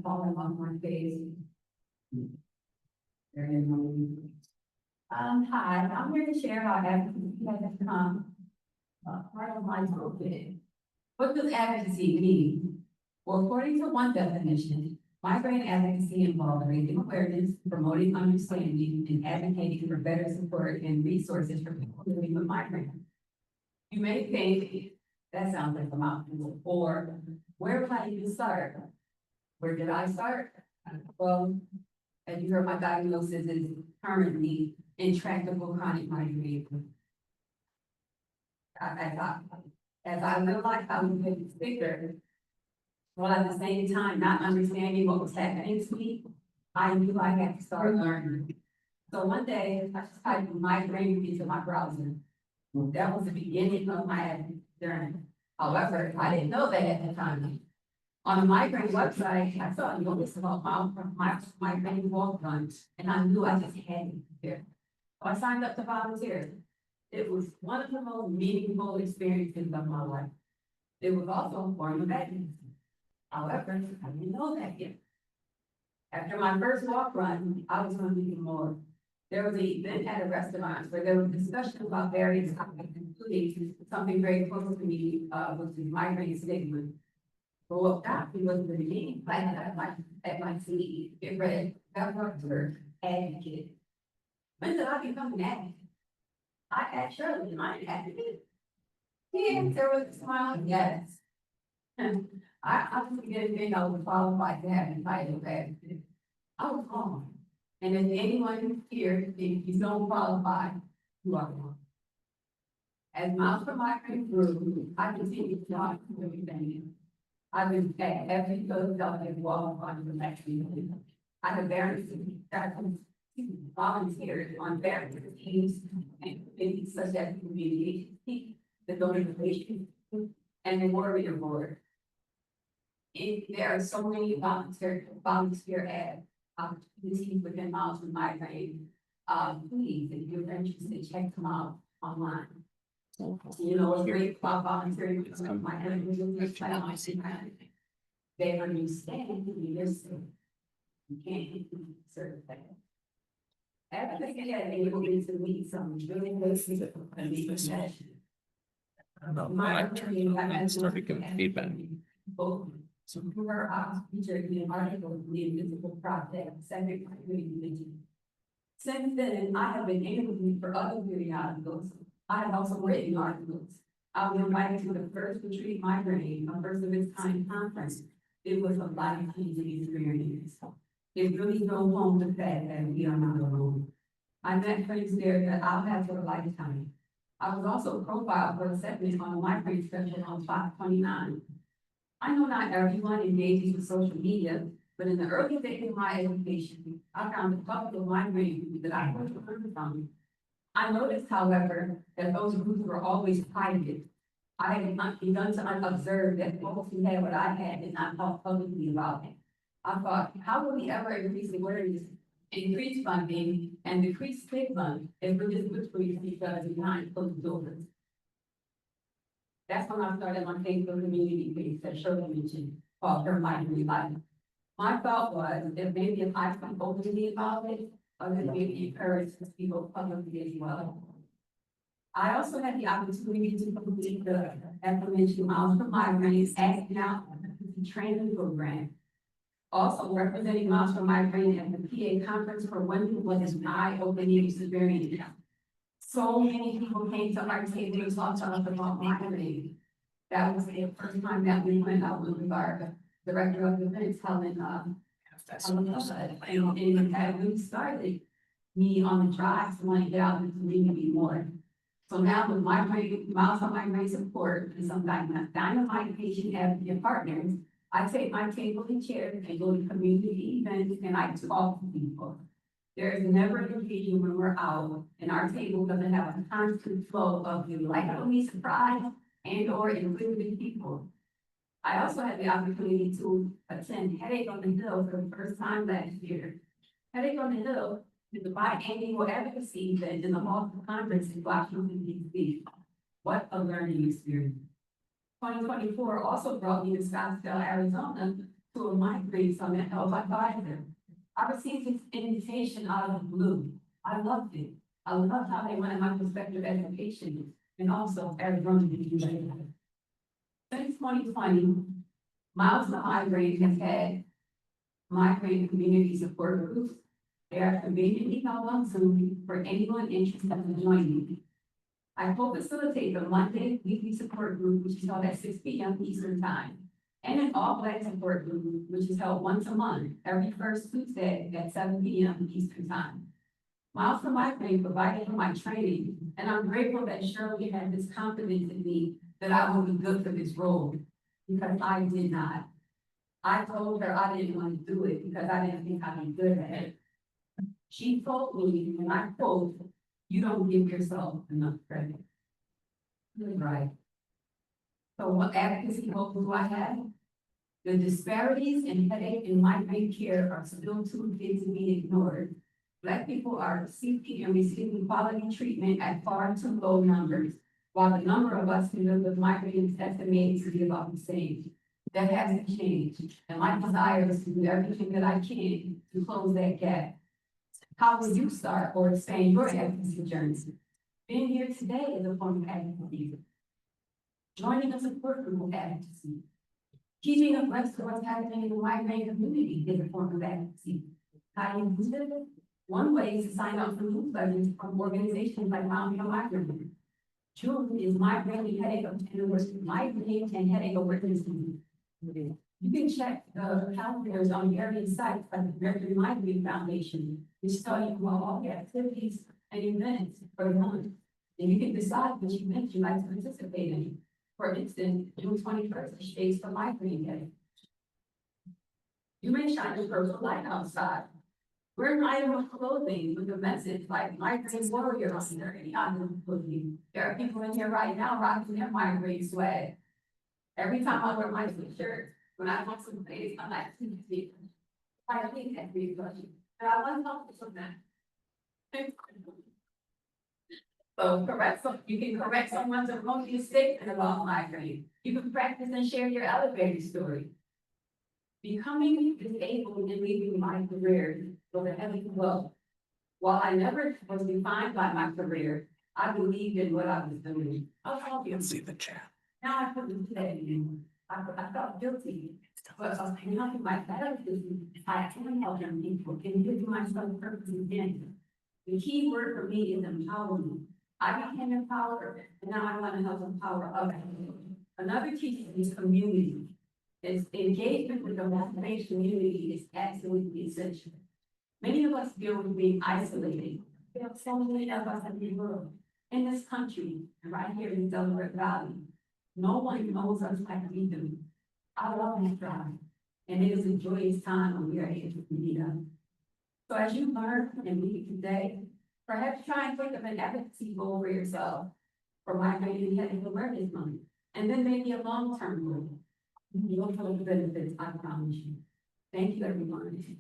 falling off my face. Hi, I'm here to share how advocacy has become part of my toolkit. What does advocacy mean? Well, according to one definition, migraine advocacy involves raising awareness, promoting understanding, and advocating for better support and resources for people living with migraine. You may think that sounds like a mouthful, or where would I even start? Where did I start? Well, as you heard, my diagnosis is currently intractable chronic migraine. As I realized I was getting sicker, while at the same time not understanding what was happening to me, I knew I had to start learning. So one day, I just typed migraine into my browser. That was the beginning of my journey. However, I didn't know that at the time. On the migraine website, I saw a notice about my migraine walk run, and I knew I just had to be there. So I signed up to volunteer. It was one of the most meaningful experiences of my life. It was also a form of advocacy. However, I didn't know that yet. After my first walk run, I was going to do more. There was an event at a restaurant where there was discussion about various topics, including something very close to me, which is migraine stigma. But what got me was the beginning, I had at my seat, it read, Deborah, advocate. When did I become an advocate? I asked Shirley, am I an advocate? Yeah, there was a smile, yes. I didn't think I was qualified to have a title of advocate. I was wrong. And if anyone here, if you don't qualify, you are wrong. As miles from migraine grew, I continued to talk to everything. I've been at every Philadelphia walk on the next week. I have volunteered on various teams and committees such as the community, the donation, and the warrior board. And there are so many volunteer ad opportunities within Miles from Migraine. Please, if you're interested, check them out online. You know, what's great about volunteering with my they understand you can't serve that. Advocacy has enabled me to meet some really good people and be passionate. I don't know, I started getting feedback. So we are featured in an article in the Invisible Project, second religion. Since then, I have been interviewed for other periodicals. I have also written articles. I was invited to the first retreat migraine, a first of its kind conference. It was a life-changing experience. It really drove home the fact that we are not alone. I met friends there that I'll have for a lifetime. I was also profiled for a segment on a migraine special on Fox 29. I know not everyone engages with social media, but in the early days of my education, I found a couple of migraine groups that I was learning from. I noticed, however, that those groups were always private. I had not begun to observe that folks who had what I had did not talk publicly about it. I thought, how will we ever increase awareness, increase funding, and decrease stigma if we're just whispering to each other behind closed doors? That's when I started my Facebook community page that Shirley mentioned, called Her Migraine Life. My thought was that maybe if I can openly about it, others may be encouraged to speak publicly as well. I also had the opportunity to complete the aforementioned Miles from Migraine Acting Out training program. Also representing Miles from Migraine at the PA conference for women was an eye-opening experience. So many people came to our table to talk to us about migraine. That was the first time that we went out with our director of events, Helen, and that we started me on the drive to want to get out in the community more. So now with Miles from Migraine support and some dynamite patient advocate partners, I take my table and chairs and go to community events and I talk to people. There is never an occasion when we're out and our table doesn't have a constant flow of delightfully surprised and or inquisitive people. I also had the opportunity to attend Headache on the Hill for the first time last year. Headache on the Hill is a biannual advocacy event in the Hall of Congress in Washington, D.C. What a learning experience. 2024 also brought me to Scottsdale, Arizona to a migraine summit held by Pfizer. I received this invitation out of the blue. I loved it. I loved how they wanted my perspective as a patient and also as running the Since 2020, Miles of Migraine has had migraine community support groups. They are conveniently held on Zoom for anyone interested in joining. I co-facilitate the Monday weekly support group, which is held at 6 p.m. Eastern Time, and an all-black support group, which is held once a month, every first Tuesday at 7 p.m. Eastern Time. Miles for Migraine provided for my training, and I'm grateful that Shirley had this confidence in me that I would be good for this role, because I did not. I told her I didn't want to do it because I didn't think I'd be good at it. She told me, and I quote, "You don't give yourself enough credit." Right. So what advocacy goals do I have? The disparities in headache and migraine care are still too big to be ignored. Black people are seeking and receiving quality treatment at far too low numbers, while the number of us who live with migraine is estimated to be about the same. That hasn't changed, and my desire is to do everything that I can to close that gap. How will you start or expand your advocacy journey? Being here today is a form of advocacy. Joining a support group of advocacy. Keeping abreast of what's happening in the migraine community is a form of advocacy. How do you do it? One way is to sign up for newsletters from organizations like Migraine. June is migraine and headache awareness month. You can check the calendars on various sites like the American Migraine Foundation, which tell you about all the activities and events for the month. And you can decide which events you like to participate in. For instance, June 21st is Shades for Migraine Day. You may shine your purple light outside. Wear an item of clothing with a message like migraine warrior on there, any item of clothing. There are people in here right now rocking their migraine swag. Every time I wear my t-shirt, when I want some place, I'm like, I think that be good. But I want to help you from that. So you can correct someone's erroneous statement about migraine. You can practice and share your elevator story. Becoming disabled and leaving my career was a heavy blow. While I never was defined by my career, I believed in what I was doing. I'll help you. See the chat. Now I couldn't do that anymore. I felt guilty. But I was helping my therapist. I can help young people and give myself purpose again. The key word for me is empowerment. I became empowered, and now I want to help empower others. Another key is community. Is engagement with the migraine community is absolutely essential. Many of us feel we're being isolated. There are so many of us in the world, in this country, and right here in Delaware Valley. No one knows us like we do. I love this drive, and it is a joyous time when we are able to meet up. So as you learn and meet today, perhaps try and think of an advocacy goal for yourself for migraine and headache awareness month, and then maybe a long-term goal. You'll feel the benefits, I promise you. Thank you, everyone.